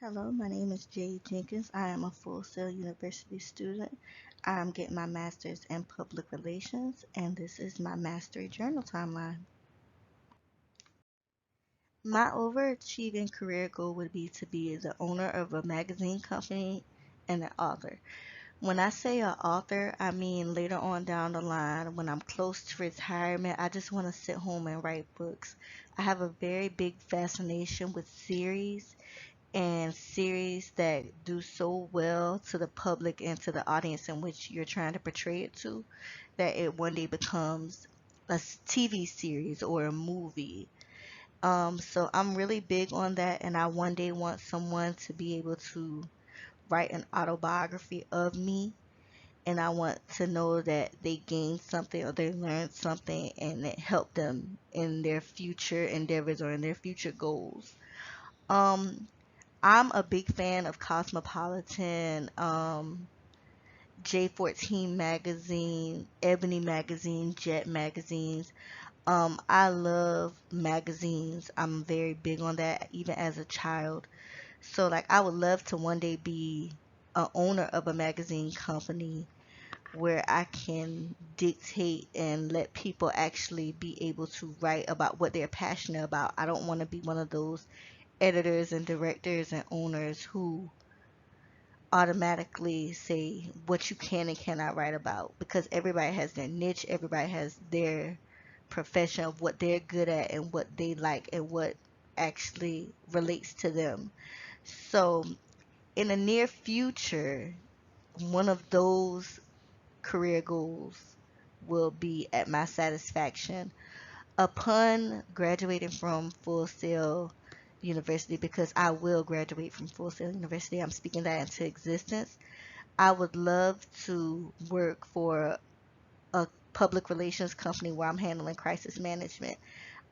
Hello, my name is Jay Jenkins. I am a Full Sail University student. I'm getting my master's in public relations, and this is my mastery journal timeline. My overachieving career goal would be to be the owner of a magazine company and an author. When I say an author, I mean later on down the line, when I'm close to retirement, I just want to sit home and write books. I have a very big fascination with series and series that do so well to the public and to the audience in which you're trying to portray it to that it one day becomes a TV series or a movie. So I'm really big on that, and I one day want someone to be able to write an autobiography of me, and I want to know that they gained something or they learned something and it helped them in their future endeavors or in their future goals. Um, I'm a big fan of Cosmopolitan, J14 magazine, Ebony magazine, Jet magazines. I love magazines. I'm very big on that, even as a child. So, like, I would love to one day be a owner of a magazine company where I can dictate and let people actually be able to write about what they're passionate about. I don't want to be one of those editors and directors and owners who automatically say what you can and cannot write about because everybody has their niche, everybody has their profession of what they're good at and what they like and what actually relates to them. So, in the near future, one of those career goals will be at my satisfaction upon graduating from Full Sail University, because I will graduate from Full Sail University. I'm speaking that into existence. I would love to work for a public relations company where I'm handling crisis management.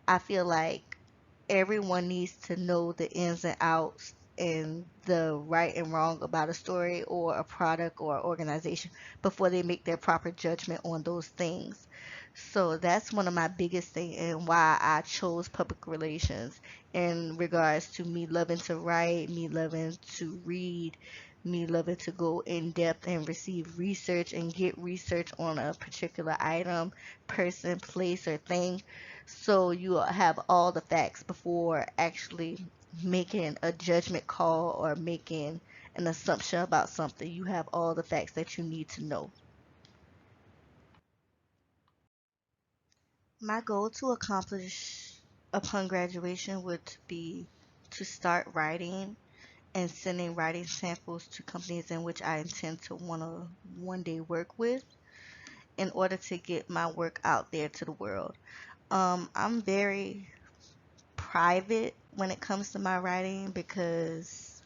I feel like everyone needs to know the ins and outs and the right and wrong about a story or a product or organization before they make their proper judgment on those things. So that's one of my biggest things and why I chose public relations in regards to me loving to write, me loving to read, me loving to go in depth and receive research and get research on a particular item, person, place, or thing, so you have all the facts before actually making a judgment call or making an assumption about something. You have all the facts that you need to know. My goal to accomplish upon graduation would be to start writing and sending writing samples to companies in which I intend to want to one day work with in order to get my work out there to the world. I'm very private when it comes to my writing because,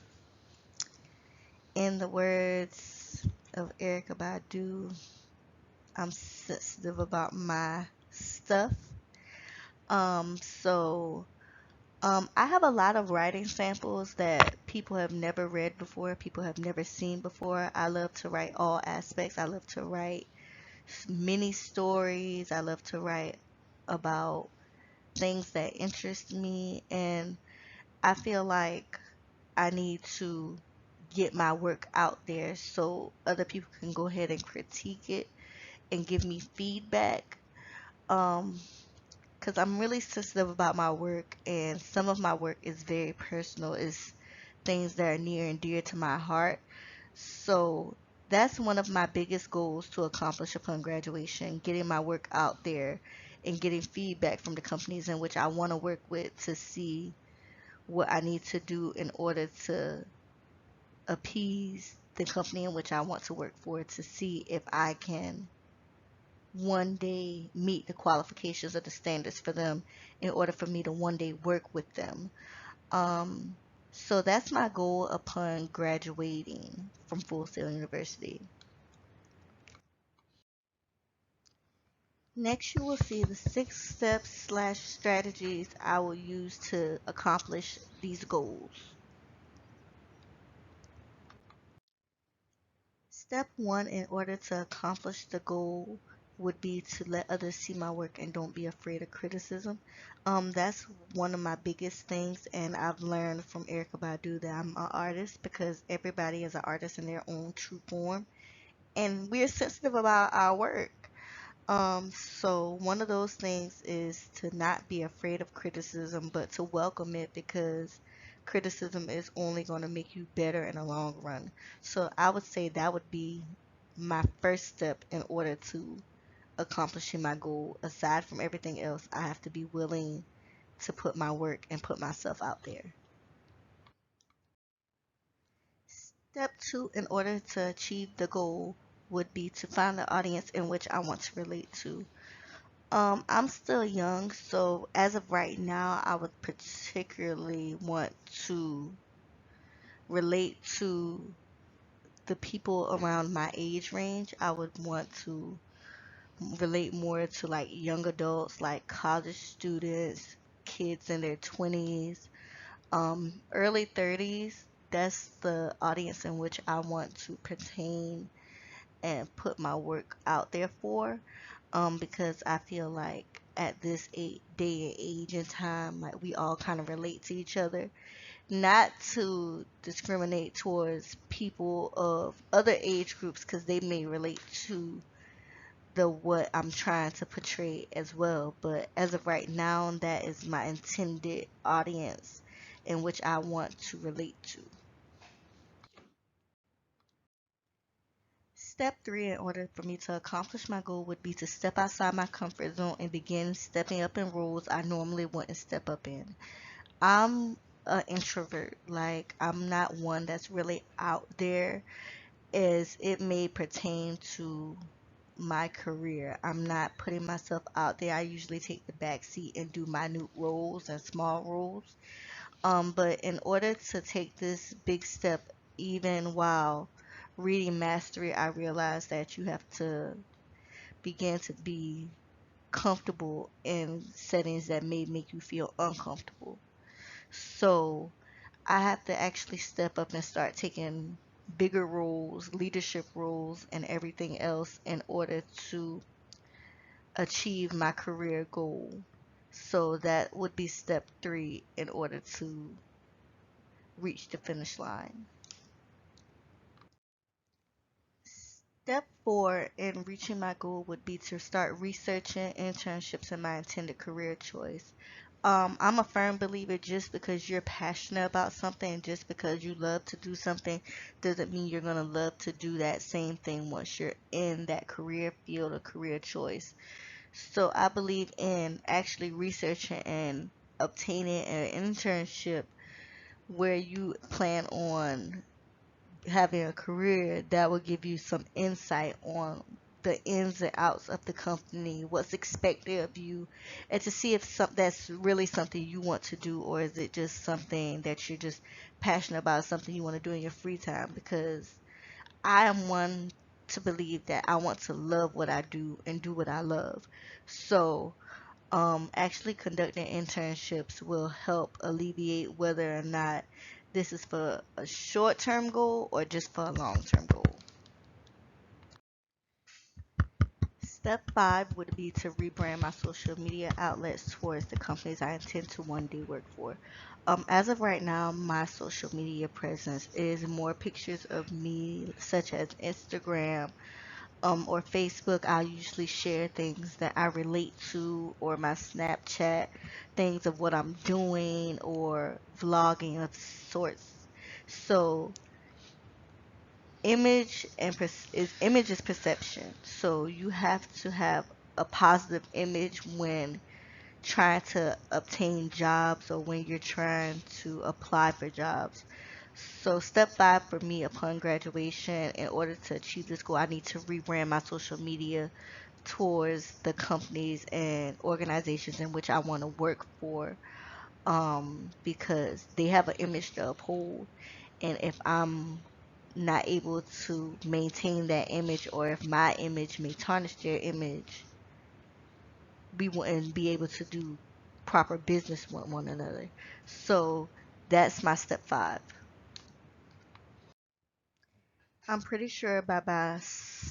in the words of Erica Badu, I'm sensitive about my stuff. So I have a lot of writing samples that people have never read before, people have never seen before. I love to write all aspects. I love to write mini stories. I love to write about things that interest me, and I feel like I need to get my work out there so other people can go ahead and critique it and give me feedback. Um, because I'm really sensitive about my work, and some of my work is very personal. It's things that are near and dear to my heart. So that's one of my biggest goals to accomplish upon graduation, getting my work out there and getting feedback from the companies in which I want to work with to see what I need to do in order to appease the company in which I want to work for, to see if I can one day meet the qualifications or the standards for them in order for me to one day work with them. Um, so that's my goal upon graduating from Full Sail University. Next, you will see the 6 steps slash strategies I will use to accomplish these goals. Step 1, in order to accomplish the goal, would be to let others see my work and don't be afraid of criticism. That's one of my biggest things, and I've learned from Erica Badu that I'm an artist because everybody is an artist in their own true form, and we're sensitive about our work. So one of those things is to not be afraid of criticism, but to welcome it because criticism is only going to make you better in the long run. So I would say that would be my first step in order to accomplishing my goal. Aside from everything else, I have to be willing to put my work and put myself out there. Step two, in order to achieve the goal, would be to find the audience in which I want to relate to. I'm still young, so as of right now, I would particularly want to relate to the people around my age range. I would want to relate more to like young adults, like college students, kids in their 20s, early 30s. That's the audience in which I want to pertain and put my work out there for, because I feel like at this day and age and time, like we all kind of relate to each other. Not to discriminate towards people of other age groups because they may relate to the what I'm trying to portray as well. But as of right now, that is my intended audience in which I want to relate to. Step three, in order for me to accomplish my goal, would be to step outside my comfort zone and begin stepping up in roles I normally wouldn't step up in. I'm an introvert. Like, I'm not one that's really out there as it may pertain to my career. I'm not putting myself out there. I usually take the back seat and do minute roles and small roles. But in order to take this big step, even while reading mastery, I realized that you have to begin to be comfortable in settings that may make you feel uncomfortable. So I have to actually step up and start taking bigger roles, leadership roles, and everything else in order to achieve my career goal. So that would be step three in order to reach the finish line. Step four in reaching my goal would be to start researching internships in my intended career choice. I'm a firm believer just because you're passionate about something, just because you love to do something, doesn't mean you're going to love to do that same thing once you're in that career field or career choice. So I believe in actually researching and obtaining an internship where you plan on having a career that will give you some insight on the ins and outs of the company, what's expected of you, and to see if that's really something you want to do, or is it just something that you're just passionate about, something you want to do in your free time. Because I am one to believe that I want to love what I do and do what I love. So actually conducting internships will help alleviate whether or not this is for a short-term goal or just for a long-term goal. Step five would be to rebrand my social media outlets towards the companies I intend to one day work for. As of right now, my social media presence is more pictures of me, such as Instagram, or Facebook. I usually share things that I relate to, or my Snapchat, things of what I'm doing, or vlogging of sorts. So image is perception. So you have to have a positive image when trying to obtain jobs or when you're trying to apply for jobs. So step five for me upon graduation, in order to achieve this goal, I need to rebrand my social media towards the companies and organizations in which I want to work for, because they have an image to uphold. And if I'm not able to maintain that image, or if my image may tarnish their image, we wouldn't be able to do proper business with one another. So that's my step five. I'm pretty sure by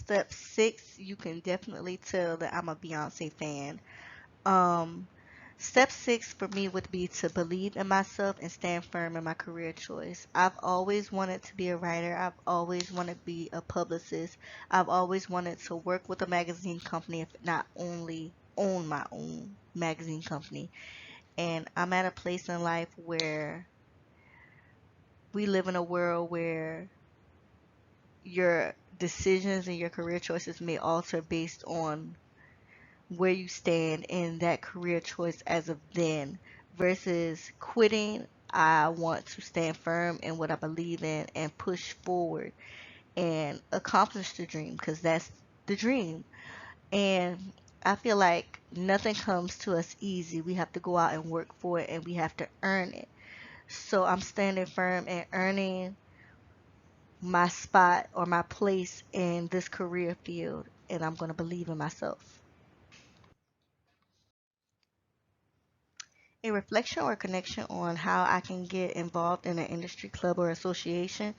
step 6, you can definitely tell that I'm a Beyonce fan. Um, Step 6 for me would be to believe in myself and stand firm in my career choice. I've always wanted to be a writer. I've always wanted to be a publicist. I've always wanted to work with a magazine company, if not only own my own magazine company. And I'm at a place in life where we live in a world where your decisions and your career choices may alter based on where you stand in that career choice as of then versus quitting. I want to stand firm in what I believe in and push forward and accomplish the dream because that's the dream. And I feel like nothing comes to us easy. We have to go out and work for it and we have to earn it. So I'm standing firm and earning my spot or my place in this career field, and I'm going to believe in myself. A reflection or connection on how I can get involved in an industry club or association.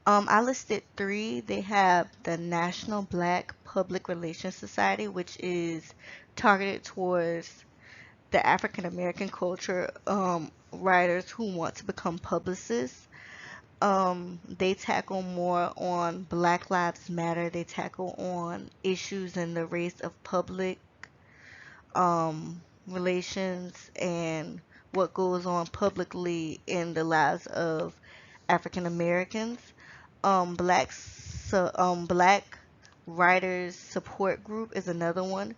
I listed three. They have the National Black Public Relations Society, which is targeted towards the African American culture, writers who want to become publicists. They tackle more on Black Lives Matter. They tackle on issues in the race of public relations and what goes on publicly in the lives of African Americans. Black Writers Support Group is another one.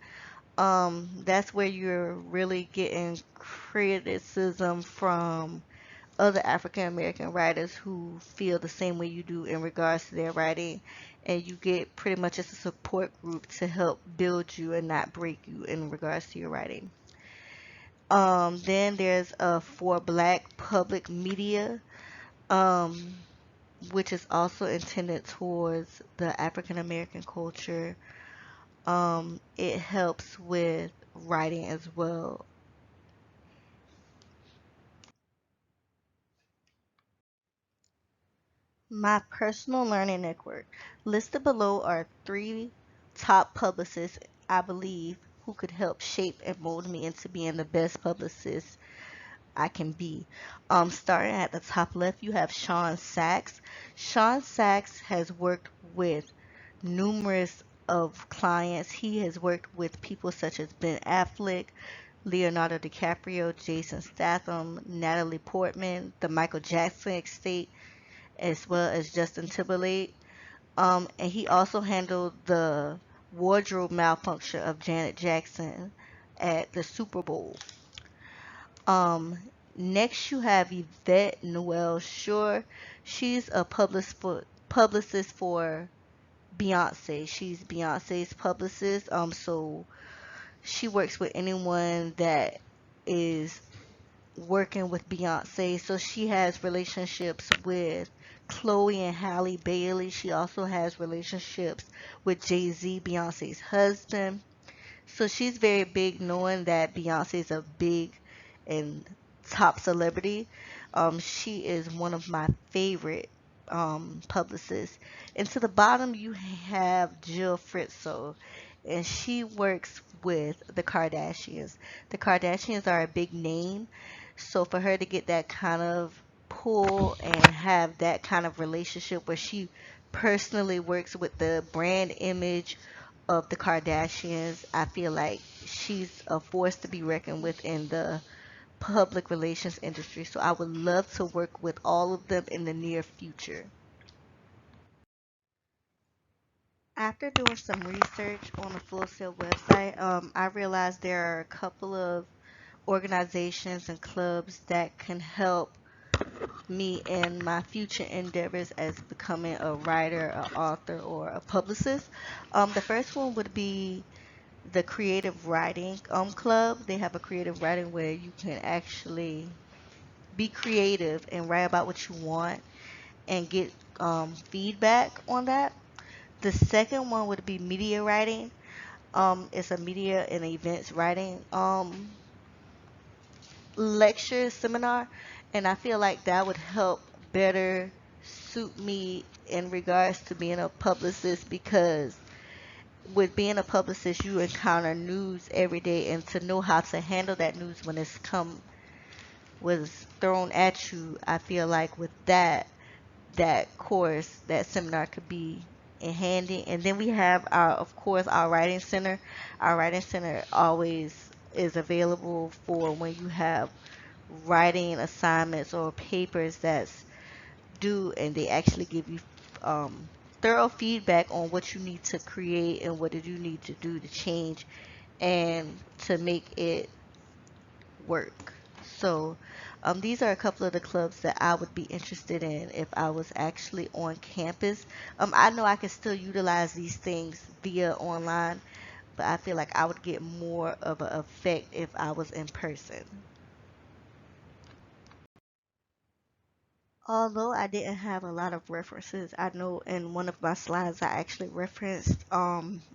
That's where you're really getting criticism from other African American writers who feel the same way you do in regards to their writing, and you get pretty much as a support group to help build you and not break you in regards to your writing. Then there's for Black Public Media, um, which is also intended towards the African American culture. It helps with writing as well. My personal learning network. Listed below are three top publicists I believe who could help shape and mold me into being the best publicist I can be. Starting at the top left, you have Sean Sachs. Sean Sachs has worked with numerous of clients. He has worked with people such as Ben Affleck, Leonardo DiCaprio, Jason Statham, Natalie Portman, the Michael Jackson estate, as well as Justin Timberlake. And he also handled the wardrobe malfunction of Janet Jackson at the Super Bowl. Um, Next you have Yvette Noel Shore. She's a publicist for Beyonce. She's Beyonce's publicist. So she works with anyone that is working with Beyonce. So she has relationships with Chloe and Halle Bailey. She also has relationships with Jay-Z, Beyonce's husband. So she's very big, knowing that Beyonce is a big and top celebrity. She is one of my favorite publicists. And to the bottom, you have Jill Fritzo, and she works with the Kardashians. The Kardashians are a big name, so for her to get that kind of pull and have that kind of relationship where she personally works with the brand image of the Kardashians, I feel like she's a force to be reckoned with in the public relations industry. So I would love to work with all of them in the near future. After doing some research on the Full Sail website, I realized there are a couple of organizations and clubs that can help me in my future endeavors as becoming a writer, an author, or a publicist. The first one would be the Creative Writing Club. They have a creative writing where you can actually be creative and write about what you want and get feedback on that. The second one would be media writing. It's a media and events writing lecture seminar, and I feel like that would help better suit me in regards to being a publicist because with being a publicist, you encounter news every day, and to know how to handle that news when it's come was thrown at you, I feel like with that course, that seminar could be in handy. And then we have our, of course, our writing center. Our writing center always is available for when you have writing assignments or papers that's due, and they actually give you um, thorough feedback on what you need to create and what did you need to do to change and to make it work. So, these are a couple of the clubs that I would be interested in if I was actually on campus. I know I can still utilize these things via online, but I feel like I would get more of an effect if I was in person. Although I didn't have a lot of references, I know in one of my slides I actually referenced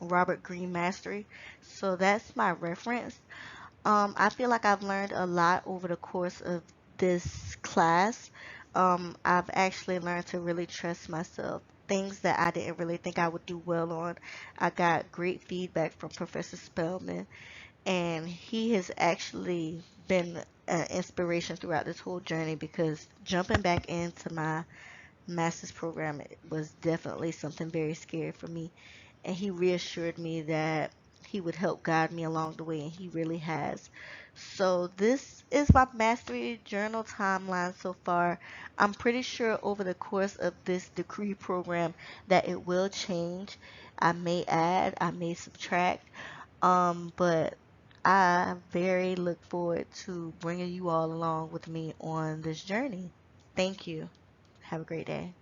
Robert Greene Mastery. So that's my reference. I feel like I've learned a lot over the course of this class. I've actually learned to really trust myself. Things that I didn't really think I would do well on. I got great feedback from Professor Spellman, and he has actually been an inspiration throughout this whole journey because jumping back into my master's program was definitely something very scary for me. And he reassured me that he would help guide me along the way, and he really has. So, this is my mastery journal timeline so far. I'm pretty sure over the course of this degree program that it will change. I may add, I may subtract, but I very look forward to bringing you all along with me on this journey. Thank you. Have a great day.